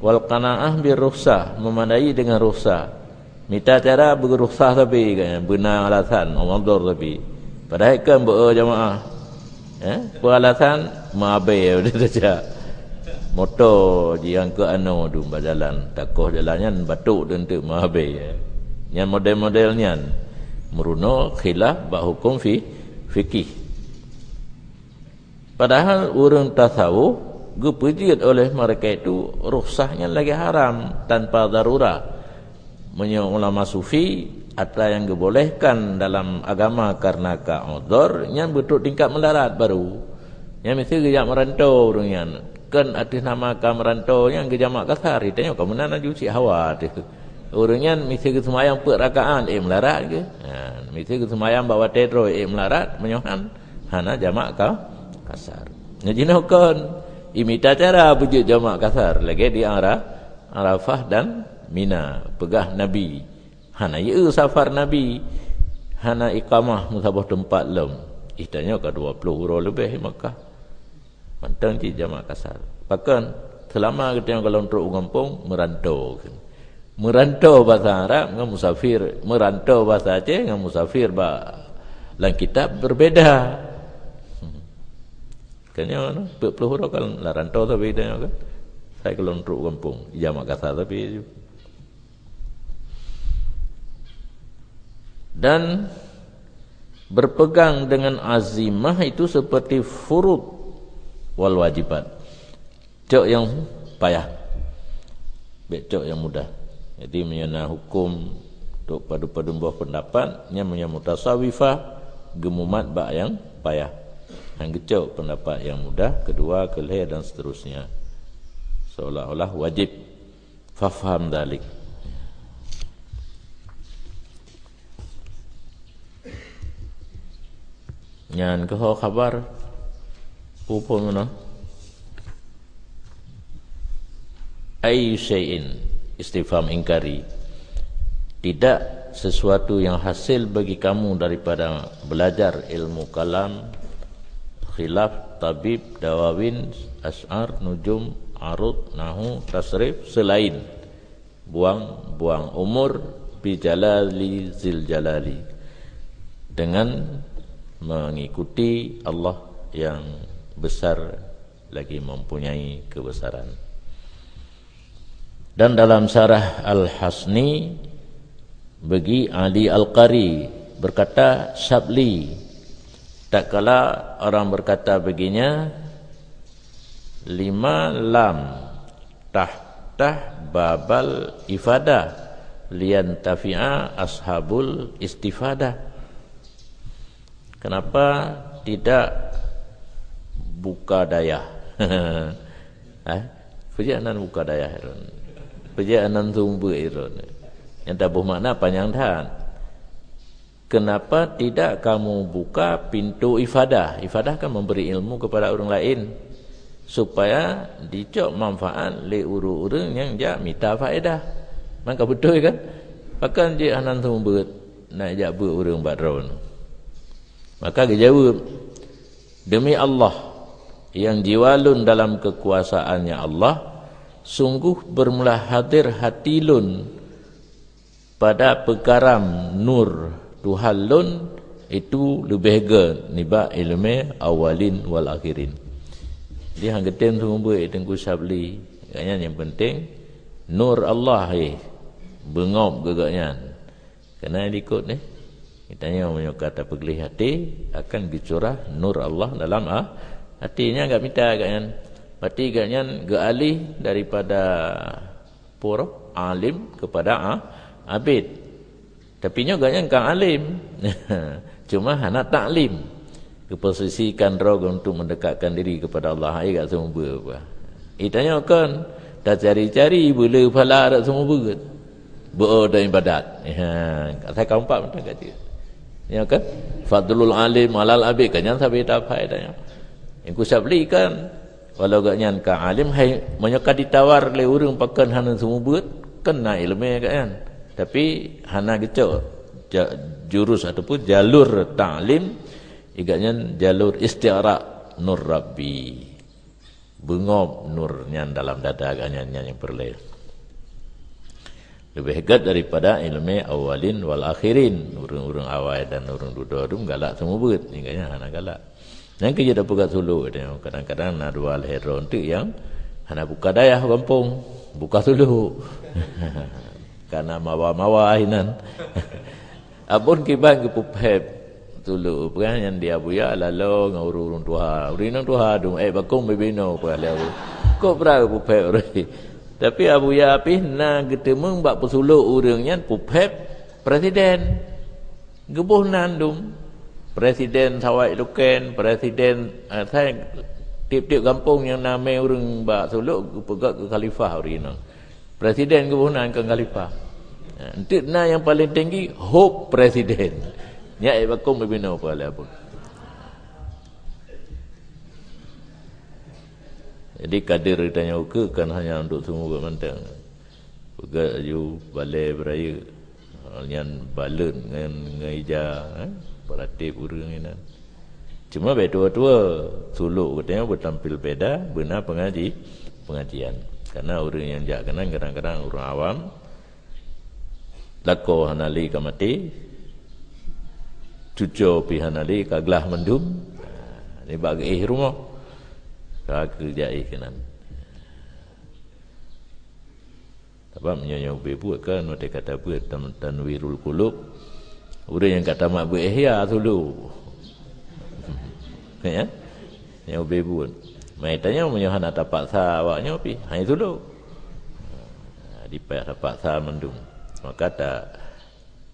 Wal qanaah bir rukhsah, memandai dengan rukhsah. Minta cara berukhsah tapi kan benar alasan Ramadan tapi. Padahal kan berjamaah. Beralasan mabai dia saja. Motor yang ke anu tu berjalan, takoh jalannya batuk dan tu mabai. Yang model-modelnya meruno khilaf bab hukum fikih. Padahal orang tasawuf gepejit oleh mereka itu rukhsahnya lagi haram tanpa darurah. Menurut ulama sufi, ada yang dibolehkan dalam agama karena ka'udhur, yang betul tingkat mendarat baru. Yang mesti kejap merantau orangnya. Kan atas nama kam merantau yang kejamak kasar, ditanya kamu mana juci hawa tu. Orangnya mesti ke semayang perakaan melarat ke. Mesti ke semayang bawa tedro melarat menyohan hana jamak kasar. Ngajinaukan imita cara wujud jamak kasar lagi di Arafah dan Mina, pegah Nabi. Hana ye safar Nabi, hana iqamah musabah tempat lem. Itanya ke 20 orang lebih Makkah. Mantang di jamak kasar. Bahkan selama kita yang kalau untuk kampung merantau. Merantau bahasa Arab dengan musafir, merantau bahasa Aceh dengan musafir dalam kitab berbeza. Kanya 20 orang kalau rantau tapi dia kan. Saya kalau untuk kampung di jamak kasar tapi dan berpegang dengan azimah itu seperti furud wal wajibat. Cok yang payah, cok yang mudah. Jadi menyana hukum untuk padu-padu buah pendapatnya menyana mutasawifah gemumat bak yang payah. Yang kecok pendapat yang mudah, kedua kelih dan seterusnya. Seolah-olah wajib. Fafham dalik. Nyan ke khabar upun mana ay syai'in, istifham ingkari, tidak sesuatu yang hasil bagi kamu daripada belajar ilmu kalam, khilaf, tabib, dawawin, as'ar, nujum, arud, nahu, tasrif, selain buang umur bijalali zil jalali, dengan mengikuti Allah yang besar lagi mempunyai kebesaran. Dan dalam syarah Al-Hasni bagi Ali Al-Qari berkata Syabli, tak kala orang berkata baginya, 5 lam tahtah babal ifadah lian tafi'a ashabul istifadah. Kenapa tidak buka daya? Perjalanan buka daya perjalanan sumber iron yang tak bermakna panjang tahan. Kenapa tidak kamu buka pintu ifadah? Ifadah kan memberi ilmu kepada orang lain supaya dicok manfaat le urang-urang yang jak minta faedah. Maka betul kan? Pakan je anan sumber nak jak berurang badron. Maka dia jawab, demi Allah yang jiwalun dalam kekuasaannya Allah, sungguh bermula hadir hatilun pada pekaram nur tuhalun itu lebih ke niba ilmu awalin wal akhirin. Dia hang geten sumber Tengku Syabli, katanya yang penting nur Allah bengop gegaknya. Kena ikut ni. Kitanya punya kata pegelih hati akan dicurah nur Allah dalam hatinya, enggak minta katanya. Berarti katanya gealih daripada poro alim kepada abid. Tapi nya katanya kang alim. Cuma hana taklim. Keposisikan roh untuk mendekatkan diri kepada Allah ai kat semua apa. Itanya kan dah cari-cari bila pala dak semua berat. Berada ibadat. Kata keempat macam kata. Ya kan? Fadlul alim alal abid kan sampai tak faedahnya. Yang ku Syabli kan walau gaknya ka alim hai menyaka ditawar le urang pakan hana semua berat kena ilmu kan. Tapi hana gitu jurus ataupun jalur ta'lim igaknya jalur istiara nur rabbi, bengop nurnya dalam dada agaknya yang berleh lebih hebat daripada ilmu awalin wal akhirin. Urang-urang awal dan urang duda tu galak semua berat igaknya hana galak. Yang kerja dah buka suluh dia kadang-kadang nak dua heron tu yang hana buka daya kampung buka suluh. Karena mawa-mawa hinan. Apun kiban ke pupep tulu bukan yang dia buya lalu ngurung tuha. Urinang tuha dum bakung bebino pala. Kok bra pupep ori. Tapi abuya apih na getemeng bak pesuluk urangnya pupep presiden. Gebuh nandum. Presiden Sawai Luken, presiden saya tiap-tiap kampung yang nama urang bak suluk pegat ke khalifah urinang. Presiden kebunan ke khalifah. Nanti na yang paling tinggi hope presiden. Ya bakung berbina pala pun. Jadi kadir ditanya uke kan hanya untuk semua bermantang. Pegat ju balai beraya. Yang balut dengan ngeja peratip urang ini. Cuma betua-tua suluk katanya bertampil beda benar pengajian. Karena orang yang jak kenal kadang-kadang orang awam lako hanali kamati cuco pi hanali kaglah mendum ni bagi rumah ka kerja kenan. Sebab menyanyi buat kan mereka kata buat tanwirul qulub. Orang yang kata mak buat ihya dulu. Ya. Yang buat. Mai tanya punya hana tapak sa awaknya pi. Hai dulu. Dipayah tapak sa mendung. Maka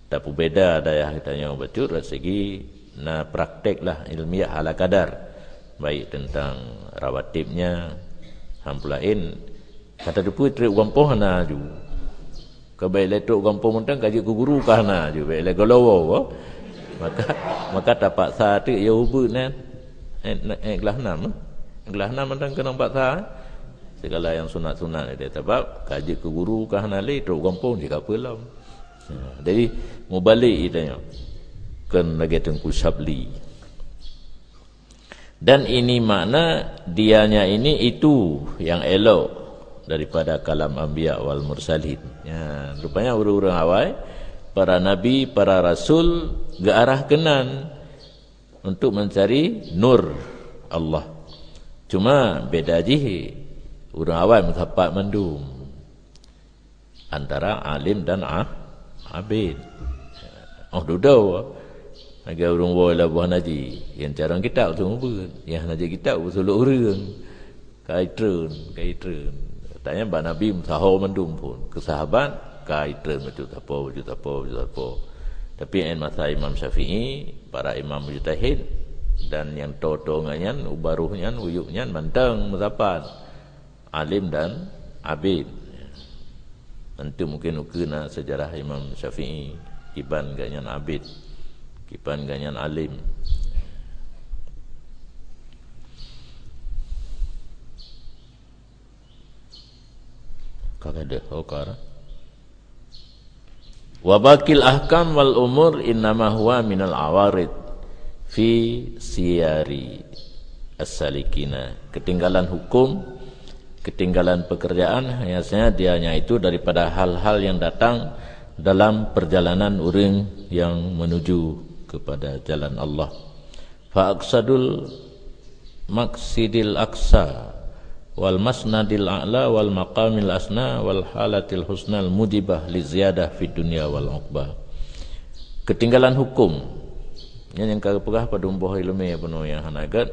tak berbeza daya tanya betul dari segi na prakteklah ilmiah ala kadar. Baik tentang rawatibnya hampulain kata depu trek kampung hana ju. Kabai letok kampung mentang kaji ku guru kahna ju baik le golowo. Maka tapak sa tu ya ubun kan. Gelah 6. Gelah 6 mentang kena 4 sa. segala yang sunat-sunat dia sebab kaji ke guru kah nalai teruk kampung dia apa lam. Jadi mubalik idanya kan lagi tengku sabli. Dan ini makna dianya ini itu yang elok daripada kalam anbiya wal mursalin. Ya, rupanya orang-orang awal, para nabi, para rasul ke arah kenan untuk mencari nur Allah. Cuma beda je orang awal mendapat mendum antara alim dan abid. Oh dudau agak orang wala buah naji yang carang kitab tu apa yang naji kitab usul orang kaitren tanya ba nabi sahau mendum pun ke sahabat kaitren macam apa tapi en masa Imam Syafi'i para imam mujtahid dan yang todongannya ubaruhnya uyuknya mantang mendapat alim dan abid. Nanti mungkin ukena sejarah Imam Syafi'i kiban ganyan abid, kiban ganyan alim. Kagak ada hokar. Wa baqil ahkam wal umur innama huwa minal awarid fi siyari as-salikina. Ketinggalan hukum, ketinggalan pekerjaan hanya dianya itu daripada hal-hal yang datang dalam perjalanan orang yang menuju kepada jalan Allah. Fa aqsadul maqsidil aqsa wal masnadil a'la wal maqamil asna wal halatil husnal mujibah li ziyadah fid dunya wal uqbah. Ketinggalan hukum yang kagak pada umbuh ilmu penuh yang hanagat,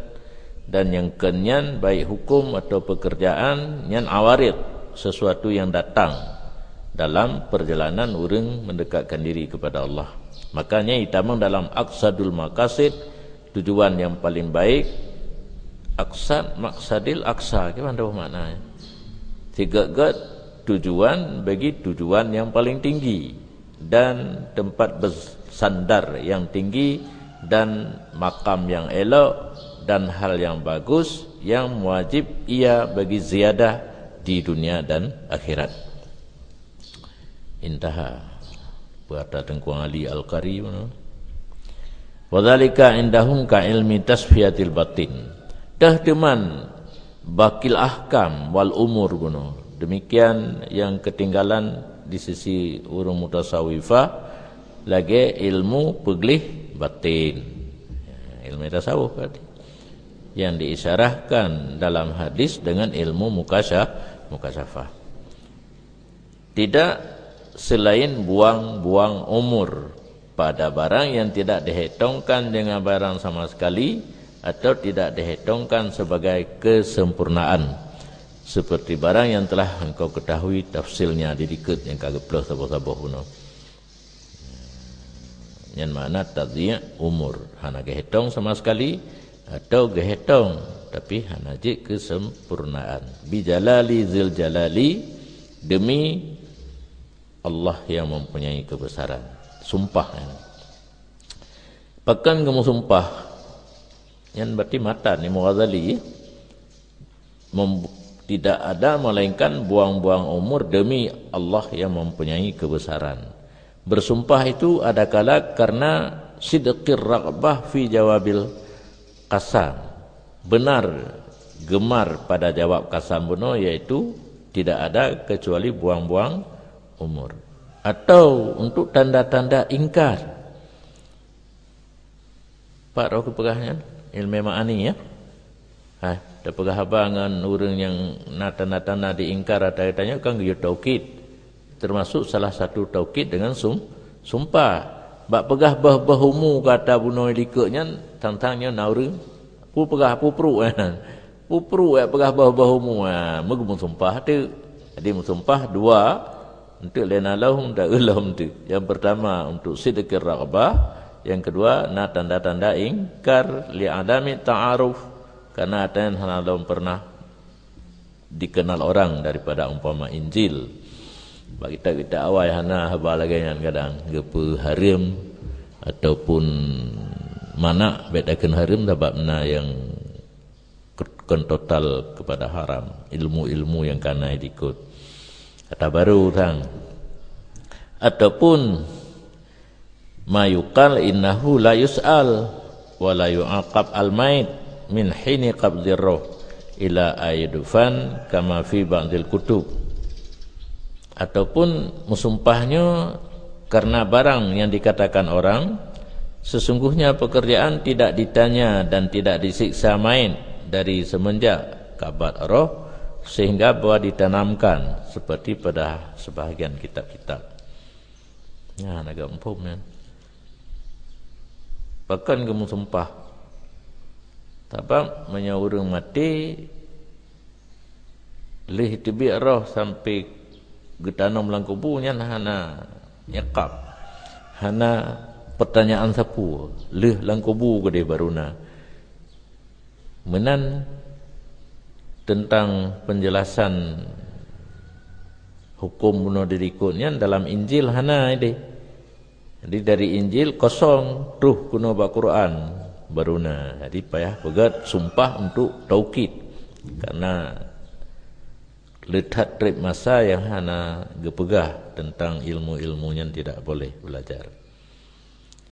dan yang kenyan baik hukum atau pekerjaan yang awarid, sesuatu yang datang dalam perjalanan orang mendekatkan diri kepada Allah. Makanya itamang dalam aqsadul maqasid, tujuan yang paling baik. Aqsad maqsadil aqsa, gimana maknanya? Tiga tujuan bagi tujuan yang paling tinggi dan tempat bersandar yang tinggi dan makam yang elok dan hal yang bagus yang wajib ia bagi ziyadah di dunia dan akhirat. Intaha berkata Tengku Ali Al-Qari, wa dzalika indahum ka ilmi tasfiyatil batin. Dah teman bakil ahkam wal umur guna. Demikian yang ketinggalan di sisi urung mutasawwifah lagi ilmu peglih batin. Ilmu tasawuf berarti yang diisyarahkan dalam hadis dengan ilmu mukasyafah. Tidak selain buang-buang umur pada barang yang tidak dihitungkan dengan barang sama sekali atau tidak dihitungkan sebagai kesempurnaan, seperti barang yang telah engkau ketahui tafsilnya di dikit yang kagak plus sabah-sabah puno. Yang mana tadhiya umur hana gehitung sama sekali atau gehitung tapi hana je kesempurnaan. Bijalali zil jalali, demi Allah yang mempunyai kebesaran. Sumpah pakan kamu sumpah yang berarti mata ni Mughazali tidak ada melainkan buang-buang umur demi Allah yang mempunyai kebesaran. Bersumpah itu ada kala karena sidqir raghbah fi jawabil qasam, benar gemar pada jawab qasam buno, yaitu tidak ada kecuali buang-buang umur, atau untuk tanda-tanda ingkar. Pak roh kepegahnya ilmu ma'ani ya. Dah pegah abangan orang yang nata-nata diingkar atau tanya kan dia taukid. Termasuk salah satu taukid dengan sumpah. Bak pegah bah-bahumu kata bunuh likanya tantangnya naurung. Pu pegah pupru kan. Pupru pegah bah-bahumu megum sumpah tu. Jadi sumpah dua untuk lenalahum da ulahum tu. Yang pertama untuk sidqir raghbah, yang kedua na tanda-tanda ingkar li adami ta'aruf, karena ada yang belum pernah dikenal orang daripada umpama Injil. Bagi kita awal hana haba lagi yang kadang gepe harim ataupun mana bedakan harim dapat na yang bukan total kepada haram, ilmu-ilmu yang kana ikut. Kata baru tang. Ataupun ma yuqal innahu la yus'al wa la yu'aqab al-mait min hini qabdir ruh ila aydufan kama fi ba'dil kutub. Ataupun musumpahnya karena barang yang dikatakan orang, sesungguhnya pekerjaan tidak ditanya dan tidak disiksa main dari semenjak kabat roh sehingga bahwa ditanamkan seperti pada sebahagian kitab-kitab. Ya, agak empuk kan. Bahkan kamu sumpah tabak menyawurung mati lih tibi roh sampai getanam lang kubunya hana nyekap hana pertanyaan sapu lih lang kubu gede baruna menan tentang penjelasan hukum bunuh diri ikutnya dalam Injil hana ini. Jadi dari Injil kosong ruh kuno Al-Quran baruna. Jadi payah pegat sumpah untuk taukid karena letak trip masa yang hana gepegah tentang ilmu-ilmunya tidak boleh belajar.